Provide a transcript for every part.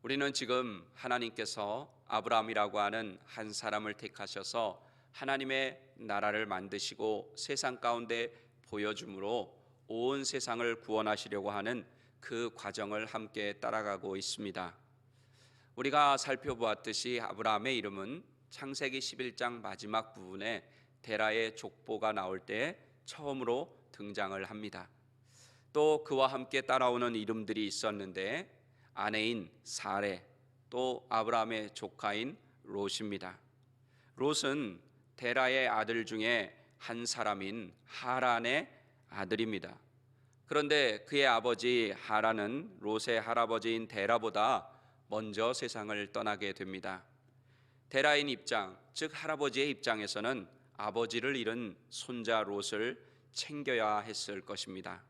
우리는 지금 하나님께서 아브라함이라고 하는 한 사람을 택하셔서 하나님의 나라를 만드시고 세상 가운데 보여줌으로 온 세상을 구원하시려고 하는 그 과정을 함께 따라가고 있습니다. 우리가 살펴보았듯이 아브라함의 이름은 창세기 11장 마지막 부분에 데라의 족보가 나올 때 처음으로 등장을 합니다. 또 그와 함께 따라오는 이름들이 있었는데 아내인 사레, 또 아브라함의 조카인 롯입니다. 롯은 데라의 아들 중에 한 사람인 하란의 아들입니다. 그런데 그의 아버지 하란은 롯의 할아버지인 데라보다 먼저 세상을 떠나게 됩니다. 데라인 입장, 즉 할아버지의 입장에서는 아버지를 잃은 손자 롯을 챙겨야 했을 것입니다.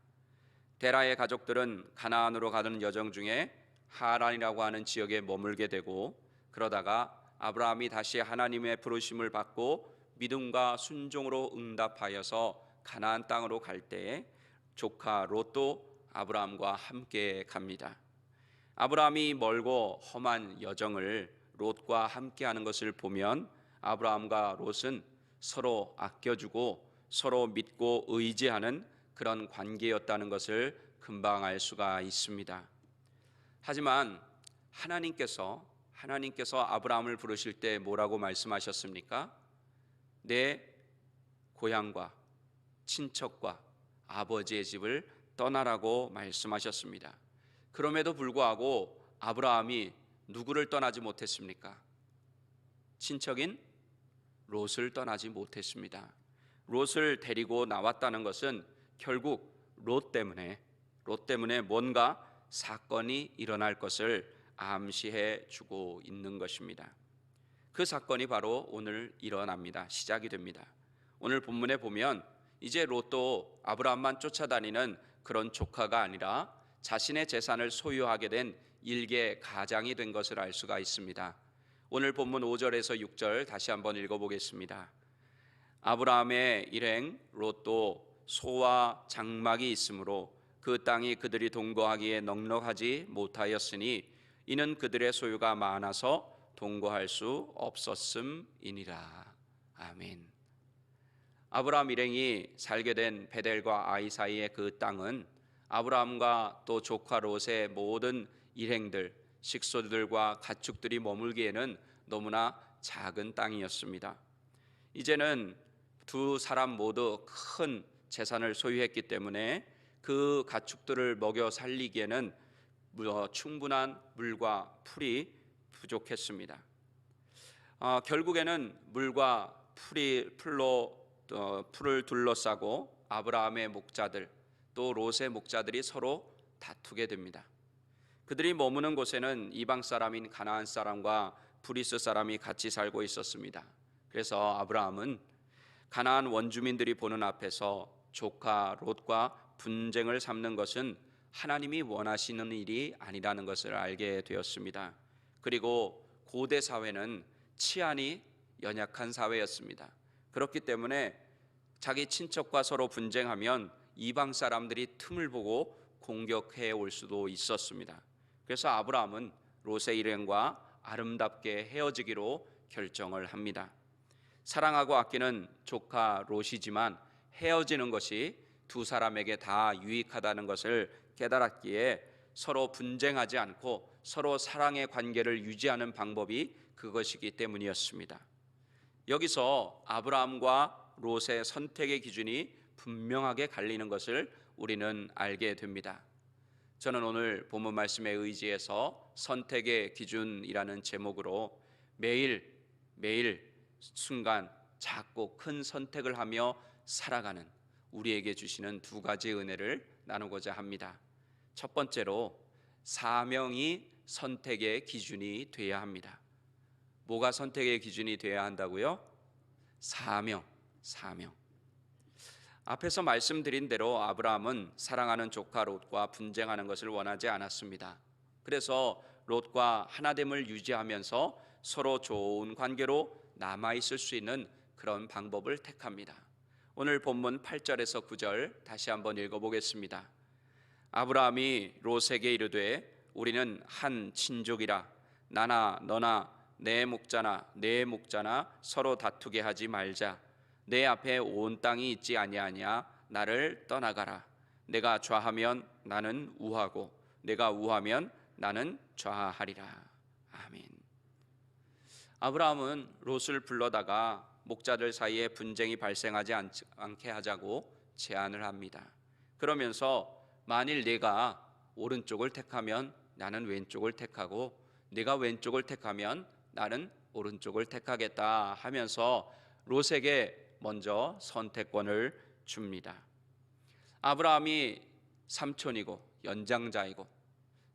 데라의 가족들은 가나안으로 가는 여정 중에 하란이라고 하는 지역에 머물게 되고, 그러다가 아브라함이 다시 하나님의 부르심을 받고 믿음과 순종으로 응답하여서 가나안 땅으로 갈 때에 조카 롯도 아브라함과 함께 갑니다. 아브라함이 멀고 험한 여정을 롯과 함께하는 것을 보면 아브라함과 롯은 서로 아껴주고 서로 믿고 의지하는 그런 관계였다는 것을 금방 알 수가 있습니다. 하지만 하나님께서 아브라함을 부르실 때 뭐라고 말씀하셨습니까? 내 고향과 친척과 아버지의 집을 떠나라고 말씀하셨습니다. 그럼에도 불구하고 아브라함이 누구를 떠나지 못했습니까? 친척인 롯을 떠나지 못했습니다. 롯을 데리고 나왔다는 것은 결국 롯 때문에 뭔가 사건이 일어날 것을 암시해 주고 있는 것입니다. 그 사건이 바로 오늘 일어납니다. 시작이 됩니다. 오늘 본문에 보면 이제 롯도 아브라함만 쫓아다니는 그런 조카가 아니라 자신의 재산을 소유하게 된 일개 가장이 된 것을 알 수가 있습니다. 오늘 본문 5절에서 6절 다시 한번 읽어보겠습니다. 아브라함의 일행 롯도 소와 장막이 있으므로 그 땅이 그들이 동거하기에 넉넉하지 못하였으니 이는 그들의 소유가 많아서 동거할 수 없었음이니라. 아멘. 아브라함 일행이 살게 된 베델과 아이 사이의 그 땅은 아브라함과 또 조카 롯의 모든 일행들, 식소들과 가축들이 머물기에는 너무나 작은 땅이었습니다. 이제는 두 사람 모두 큰 재산을 소유했기 때문에 그 가축들을 먹여 살리기에는 충분한 물과 풀이 부족했습니다. 결국에는 물과 풀을 둘러싸고 아브라함의 목자들 또 롯의 목자들이 서로 다투게 됩니다. 그들이 머무는 곳에는 이방 사람인 가나안 사람과 브리스 사람이 같이 살고 있었습니다. 그래서 아브라함은 가나안 원주민들이 보는 앞에서 조카 롯과 분쟁을 삼는 것은 하나님이 원하시는 일이 아니라는 것을 알게 되었습니다. 그리고 고대 사회는 치안이 연약한 사회였습니다. 그렇기 때문에 자기 친척과 서로 분쟁하면 이방 사람들이 틈을 보고 공격해 올 수도 있었습니다. 그래서 아브라함은 롯의 일행과 아름답게 헤어지기로 결정을 합니다. 사랑하고 아끼는 조카 롯이지만 헤어지는 것이 두 사람에게 다 유익하다는 것을 깨달았기에 서로 분쟁하지 않고 서로 사랑의 관계를 유지하는 방법이 그것이기 때문이었습니다. 여기서 아브라함과 롯의 선택의 기준이 분명하게 갈리는 것을 우리는 알게 됩니다. 저는 오늘 본문 말씀에 의지해서 선택의 기준이라는 제목으로 매일 순간 작고 큰 선택을 하며 살아가는 우리에게 주시는 두 가지 은혜를 나누고자 합니다. 첫 번째로 사명이 선택의 기준이 되어야 합니다. 뭐가 선택의 기준이 되어야 한다고요? 사명. 앞에서 말씀드린 대로 아브라함은 사랑하는 조카 롯과 분쟁하는 것을 원하지 않았습니다. 그래서 롯과 하나됨을 유지하면서 서로 좋은 관계로 남아있을 수 있는 그런 방법을 택합니다. 오늘 본문 8절에서 9절 다시 한번 읽어보겠습니다. 아브라함이 롯에게 이르되 우리는 한 친족이라 나나 너나 내 목자나 내 목자나 서로 다투게 하지 말자. 내 앞에 온 땅이 있지 아니하냐. 나를 떠나가라. 내가 좌하면 나는 우하고 내가 우하면 나는 좌하리라. 아멘. 아브라함은 롯을 불러다가 목자들 사이에 분쟁이 발생하지 않게 하자고 제안을 합니다. 그러면서 만일 내가 오른쪽을 택하면 나는 왼쪽을 택하고 네가 왼쪽을 택하면 나는 오른쪽을 택하겠다 하면서 롯에게 먼저 선택권을 줍니다. 아브라함이 삼촌이고 연장자이고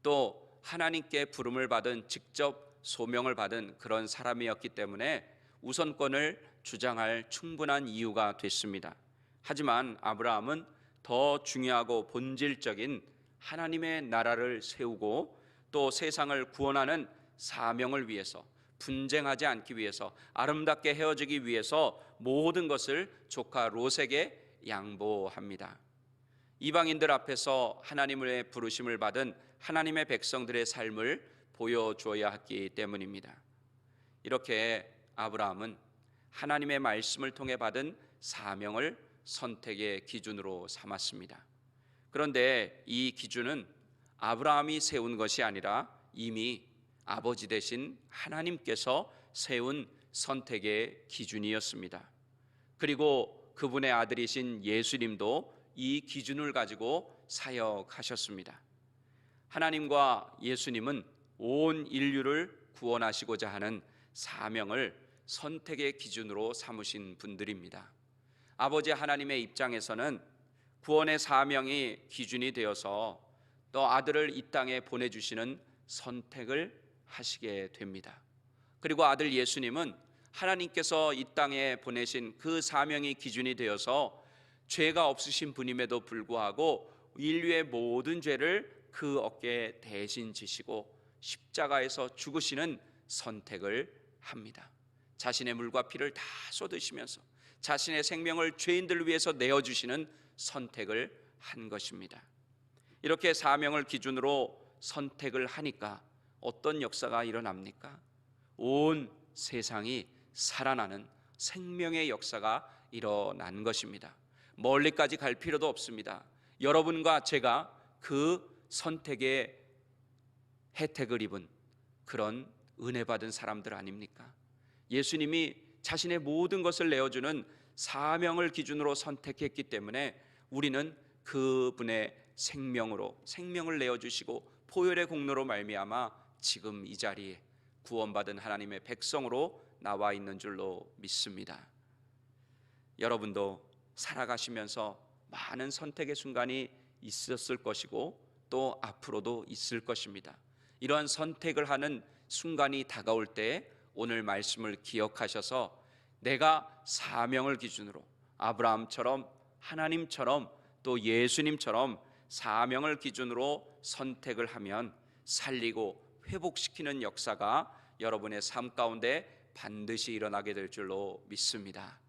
또 하나님께 부름을 받은 직접 소명을 받은 그런 사람이었기 때문에 우선권을 주장할 충분한 이유가 됐습니다. 하지만 아브라함은 더 중요하고 본질적인 하나님의 나라를 세우고 또 세상을 구원하는 사명을 위해서, 분쟁하지 않기 위해서, 아름답게 헤어지기 위해서 모든 것을 조카 롯에게 양보합니다. 이방인들 앞에서 하나님의 부르심을 받은 하나님의 백성들의 삶을 보여줘야 했기 때문입니다. 이렇게 아브라함은 하나님의 말씀을 통해 받은 사명을 선택의 기준으로 삼았습니다. 그런데 이 기준은 아브라함이 세운 것이 아니라 이미 아버지 되신 하나님께서 세운 선택의 기준이었습니다. 그리고 그분의 아들이신 예수님도 이 기준을 가지고 사역하셨습니다. 하나님과 예수님은 온 인류를 구원하시고자 하는 사명을 선택의 기준으로 삼으신 분들입니다. 아버지 하나님의 입장에서는 구원의 사명이 기준이 되어서 또 아들을 이 땅에 보내주시는 선택을 하시게 됩니다. 그리고 아들 예수님은 하나님께서 이 땅에 보내신 그 사명이 기준이 되어서 죄가 없으신 분임에도 불구하고 인류의 모든 죄를 그 어깨에 대신 지시고 십자가에서 죽으시는 선택을 합니다. 자신의 물과 피를 다 쏟으시면서 자신의 생명을 죄인들을 위해서 내어주시는 선택을 한 것입니다. 이렇게 사명을 기준으로 선택을 하니까 어떤 역사가 일어납니까? 온 세상이 살아나는 생명의 역사가 일어난 것입니다. 멀리까지 갈 필요도 없습니다. 여러분과 제가 그 선택의 혜택을 입은 그런 은혜 받은 사람들 아닙니까? 예수님이 자신의 모든 것을 내어주는 사명을 기준으로 선택했기 때문에 우리는 그분의 생명으로 생명을 내어주시고 보혈의 공로로 말미암아 지금 이 자리에 구원받은 하나님의 백성으로 나와 있는 줄로 믿습니다. 여러분도 살아가시면서 많은 선택의 순간이 있었을 것이고 또 앞으로도 있을 것입니다. 이러한 선택을 하는 순간이 다가올 때 오늘 말씀을 기억하셔서 내가 사명을 기준으로 아브라함처럼 하나님처럼 또 예수님처럼 사명을 기준으로 선택을 하면 살리고 회복시키는 역사가 여러분의 삶 가운데 반드시 일어나게 될 줄로 믿습니다.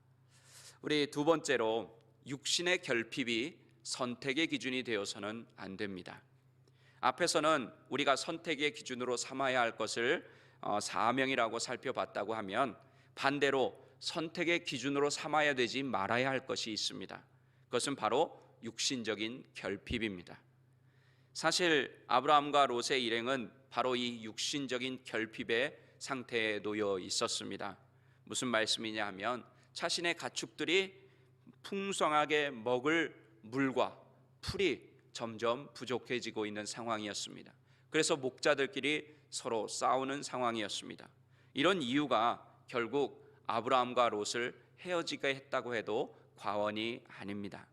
우리 두 번째로 육신의 결핍이 선택의 기준이 되어서는 안 됩니다. 앞에서는 우리가 선택의 기준으로 삼아야 할 것을 사명이라고 살펴봤다고 하면 반대로 선택의 기준으로 삼아야 되지 말아야 할 것이 있습니다. 그것은 바로 육신적인 결핍입니다. 사실 아브라함과 롯의 일행은 바로 이 육신적인 결핍의 상태에 놓여 있었습니다. 무슨 말씀이냐 하면 자신의 가축들이 풍성하게 먹을 물과 풀이 점점 부족해지고 있는 상황이었습니다. 그래서 목자들끼리 서로 싸우는 상황이었습니다. 이런 이유가 결국 아브라함과 롯을 헤어지게 했다고 해도 과언이 아닙니다.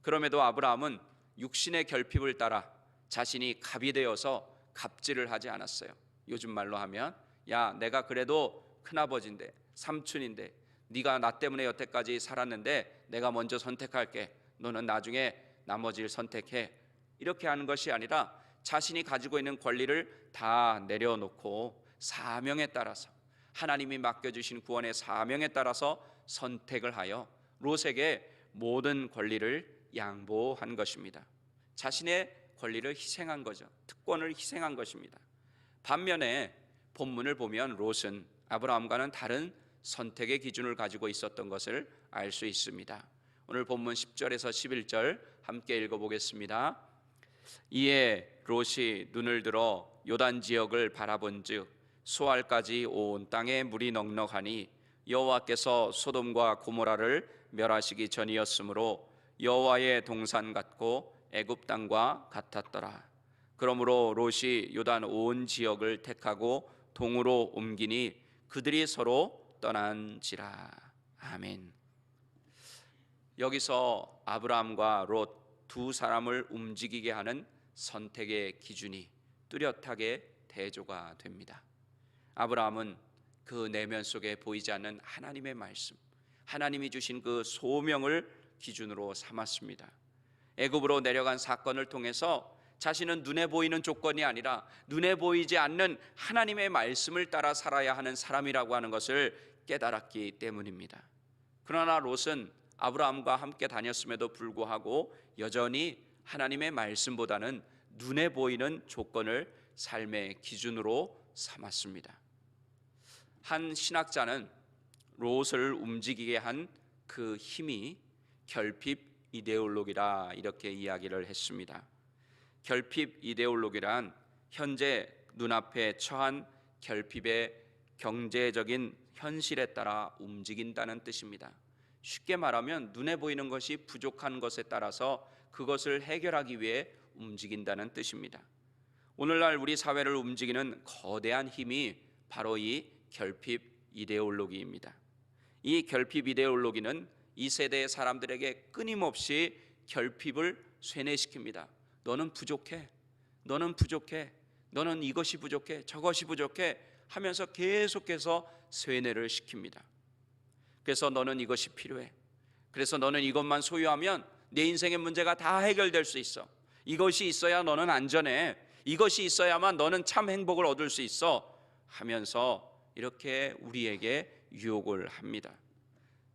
그럼에도 아브라함은 육신의 결핍을 따라 자신이 갑이 되어서 갑질을 하지 않았어요. 요즘 말로 하면 야, 내가 그래도 큰아버지인데 삼촌인데 네가 나 때문에 여태까지 살았는데 내가 먼저 선택할게. 너는 나중에 나머지를 선택해. 이렇게 하는 것이 아니라 자신이 가지고 있는 권리를 다 내려놓고 사명에 따라서 하나님이 맡겨주신 구원의 사명에 따라서 선택을 하여 롯에게 모든 권리를 양보한 것입니다. 자신의 권리를 희생한 거죠. 특권을 희생한 것입니다. 반면에 본문을 보면 롯은 아브라함과는 다른 선택의 기준을 가지고 있었던 것을 알 수 있습니다. 오늘 본문 10절에서 11절 함께 읽어보겠습니다. 이에 롯이 눈을 들어 요단 지역을 바라본즉 수알까지 온 땅에 물이 넉넉하니 여호와께서 소돔과 고모라를 멸하시기 전이었으므로 여호와의 동산 같고 애굽 땅과 같았더라. 그러므로 롯이 요단 온 지역을 택하고 동으로 옮기니 그들이 서로 떠난지라. 아멘. 여기서 아브라함과 롯 두 사람을 움직이게 하는 선택의 기준이 뚜렷하게 대조가 됩니다. 아브라함은 그 내면 속에 보이지 않는 하나님의 말씀, 하나님이 주신 그 소명을 기준으로 삼았습니다. 애굽으로 내려간 사건을 통해서 자신은 눈에 보이는 조건이 아니라 눈에 보이지 않는 하나님의 말씀을 따라 살아야 하는 사람이라고 하는 것을 깨달았기 때문입니다. 그러나 롯은 아브라함과 함께 다녔음에도 불구하고 여전히 하나님의 말씀보다는 눈에 보이는 조건을 삶의 기준으로 삼았습니다. 한 신학자는 롯을 움직이게 한 그 힘이 결핍 이데올로기라 이렇게 이야기를 했습니다. 결핍 이데올로기란 현재 눈앞에 처한 결핍의 경제적인 현실에 따라 움직인다는 뜻입니다. 쉽게 말하면 눈에 보이는 것이 부족한 것에 따라서 그것을 해결하기 위해 움직인다는 뜻입니다. 오늘날 우리 사회를 움직이는 거대한 힘이 바로 이 결핍 이데올로기입니다. 이 결핍 이데올로기는 이 세대의 사람들에게 끊임없이 결핍을 쇠뇌시킵니다. 너는 부족해, 너는 부족해, 너는 이것이 부족해, 저것이 부족해 하면서 계속해서 쇠뇌를 시킵니다. 그래서 너는 이것이 필요해, 그래서 너는 이것만 소유하면 내 인생의 문제가 다 해결될 수 있어, 이것이 있어야 너는 안전해, 이것이 있어야만 너는 참 행복을 얻을 수 있어 하면서 이렇게 우리에게 유혹을 합니다.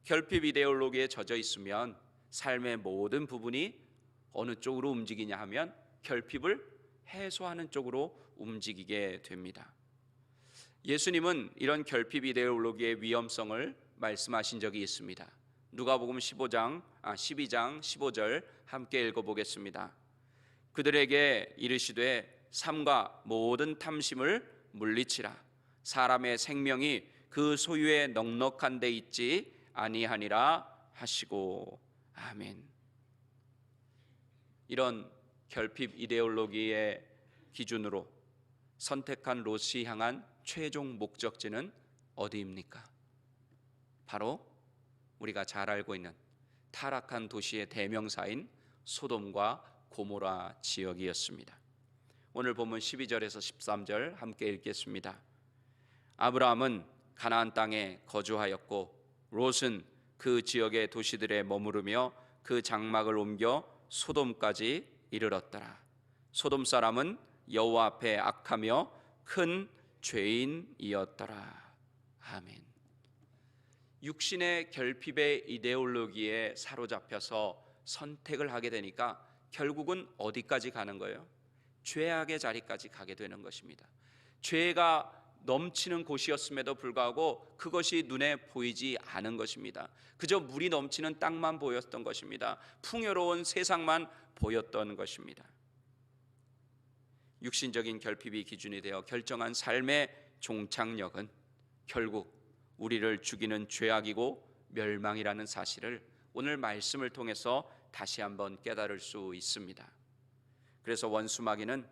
결핍 이데올로기에 젖어 있으면 삶의 모든 부분이 어느 쪽으로 움직이냐 하면 결핍을 해소하는 쪽으로 움직이게 됩니다. 예수님은 이런 결핍 이데올로기의 위험성을 말씀하신 적이 있습니다. 누가복음 12장 15절 함께 읽어보겠습니다. 그들에게 이르시되 삼가 모든 탐심을 물리치라. 사람의 생명이 그 소유에 넉넉한 데 있지 아니하니라 하시고. 아멘. 이런 결핍 이데올로기의 기준으로 선택한 롯이 향한 최종 목적지는 어디입니까? 바로 우리가 잘 알고 있는 타락한 도시의 대명사인 소돔과 고모라 지역이었습니다. 오늘 본문 12절에서 13절 함께 읽겠습니다. 아브라함은 가나안 땅에 거주하였고 롯은 그 지역의 도시들에 머무르며 그 장막을 옮겨 소돔까지 이르렀더라. 소돔 사람은 여호와 앞에 악하며 큰 죄인이었더라. 아멘. 육신의 결핍의 이데올로기에 사로잡혀서 선택을 하게 되니까 결국은 어디까지 가는 거예요? 죄악의 자리까지 가게 되는 것입니다. 죄가 넘치는 곳이었음에도 불구하고 그것이 눈에 보이지 않은 것입니다. 그저 물이 넘치는 땅만 보였던 것입니다. 풍요로운 세상만 보였던 것입니다. 육신적인 결핍이 기준이 되어 결정한 삶의 종착역은 결국 우리를 죽이는 죄악이고 멸망이라는 사실을 오늘 말씀을 통해서 다시 한번 깨달을 수 있습니다. 그래서 원수 마귀는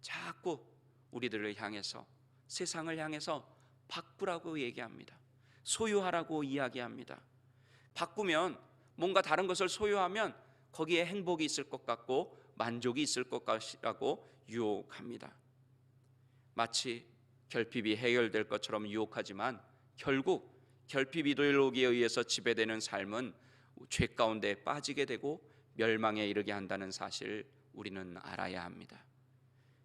자꾸 우리들을 향해서, 세상을 향해서 바꾸라고 얘기합니다. 소유하라고 이야기합니다. 바꾸면, 뭔가 다른 것을 소유하면 거기에 행복이 있을 것 같고 만족이 있을 것 같이라고 유혹합니다. 마치 결핍이 해결될 것처럼 유혹하지만 결국 결핍 이데올로기에 의해서 지배되는 삶은 죄 가운데 빠지게 되고 멸망에 이르게 한다는 사실을 우리는 알아야 합니다.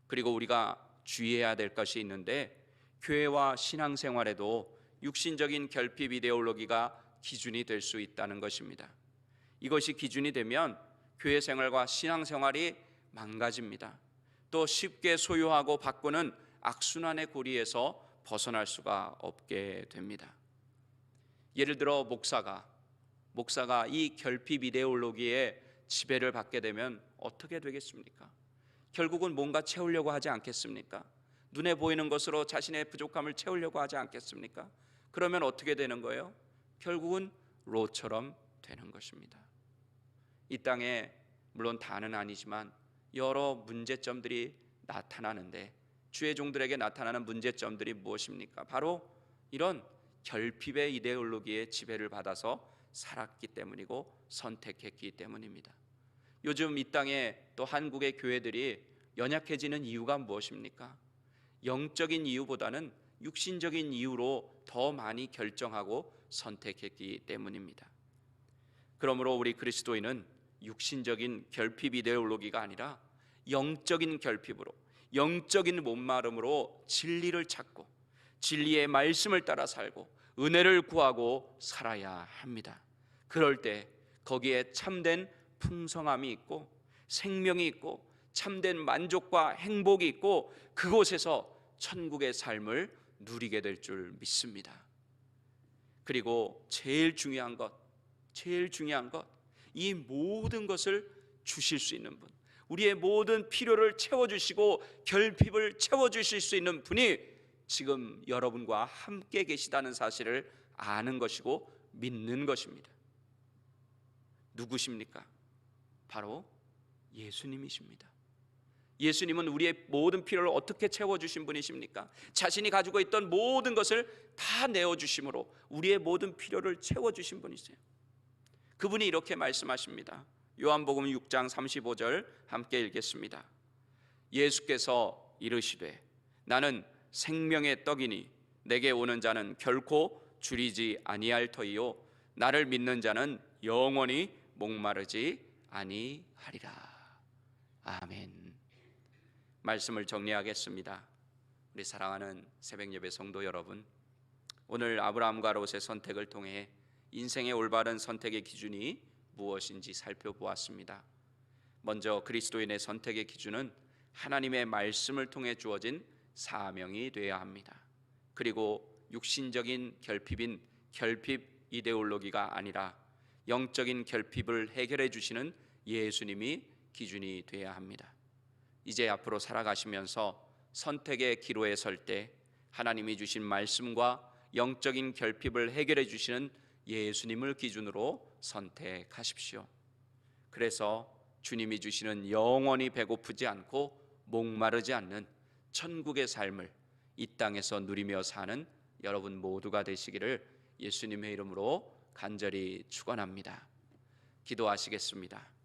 그리고 우리가 주의해야 될 것이 있는데, 교회와 신앙생활에도 육신적인 결핍 이데올로기가 기준이 될 수 있다는 것입니다. 이것이 기준이 되면 교회 생활과 신앙생활이 망가집니다. 또 쉽게 소유하고 바꾸는 악순환의 고리에서 벗어날 수가 없게 됩니다. 예를 들어 목사가 이 결핍 이데올로기에 지배를 받게 되면 어떻게 되겠습니까? 결국은 뭔가 채우려고 하지 않겠습니까? 눈에 보이는 것으로 자신의 부족함을 채우려고 하지 않겠습니까? 그러면 어떻게 되는 거예요? 결국은 롯처럼 되는 것입니다. 이 땅에 물론 다는 아니지만 여러 문제점들이 나타나는데, 주의 종들에게 나타나는 문제점들이 무엇입니까? 바로 이런 결핍의 이데올로기에 지배를 받아서 살았기 때문이고 선택했기 때문입니다. 요즘 이 땅에 또 한국의 교회들이 연약해지는 이유가 무엇입니까? 영적인 이유보다는 육신적인 이유로 더 많이 결정하고 선택했기 때문입니다. 그러므로 우리 그리스도인은 육신적인 결핍 이데올로기가 아니라 영적인 결핍으로, 영적인 목마름으로 진리를 찾고 진리의 말씀을 따라 살고 은혜를 구하고 살아야 합니다. 그럴 때 거기에 참된 풍성함이 있고 생명이 있고 참된 만족과 행복이 있고 그곳에서 천국의 삶을 누리게 될 줄 믿습니다. 그리고 제일 중요한 것, 이 모든 것을 주실 수 있는 분, 우리의 모든 필요를 채워주시고 결핍을 채워주실 수 있는 분이 지금 여러분과 함께 계시다는 사실을 아는 것이고 믿는 것입니다. 누구십니까? 바로 예수님이십니다. 예수님은 우리의 모든 필요를 어떻게 채워주신 분이십니까? 자신이 가지고 있던 모든 것을 다 내어주심으로 우리의 모든 필요를 채워주신 분이세요. 그분이 이렇게 말씀하십니다. 요한복음 6장 35절 함께 읽겠습니다. 예수께서 이르시되 나는 생명의 떡이니 내게 오는 자는 결코 줄이지 아니할 터이요 나를 믿는 자는 영원히 목마르지 아니하리라. 아멘. 말씀을 정리하겠습니다. 우리 사랑하는 새벽예배 성도 여러분, 오늘 아브라함과 롯의 선택을 통해 인생의 올바른 선택의 기준이 무엇인지 살펴보았습니다. 먼저 그리스도인의 선택의 기준은 하나님의 말씀을 통해 주어진 사명이 되어야 합니다. 그리고 육신적인 결핍인 결핍 이데올로기가 아니라 영적인 결핍을 해결해 주시는 예수님이 기준이 되어야 합니다. 이제 앞으로 살아가시면서 선택의 기로에 설 때 하나님이 주신 말씀과 영적인 결핍을 해결해 주시는 예수님을 기준으로 선택하십시오. 그래서 주님이 주시는 영원히 배고프지 않고 목마르지 않는 천국의 삶을 이 땅에서 누리며 사는 여러분 모두가 되시기를 예수님의 이름으로 간절히 축원합니다. 기도하시겠습니다.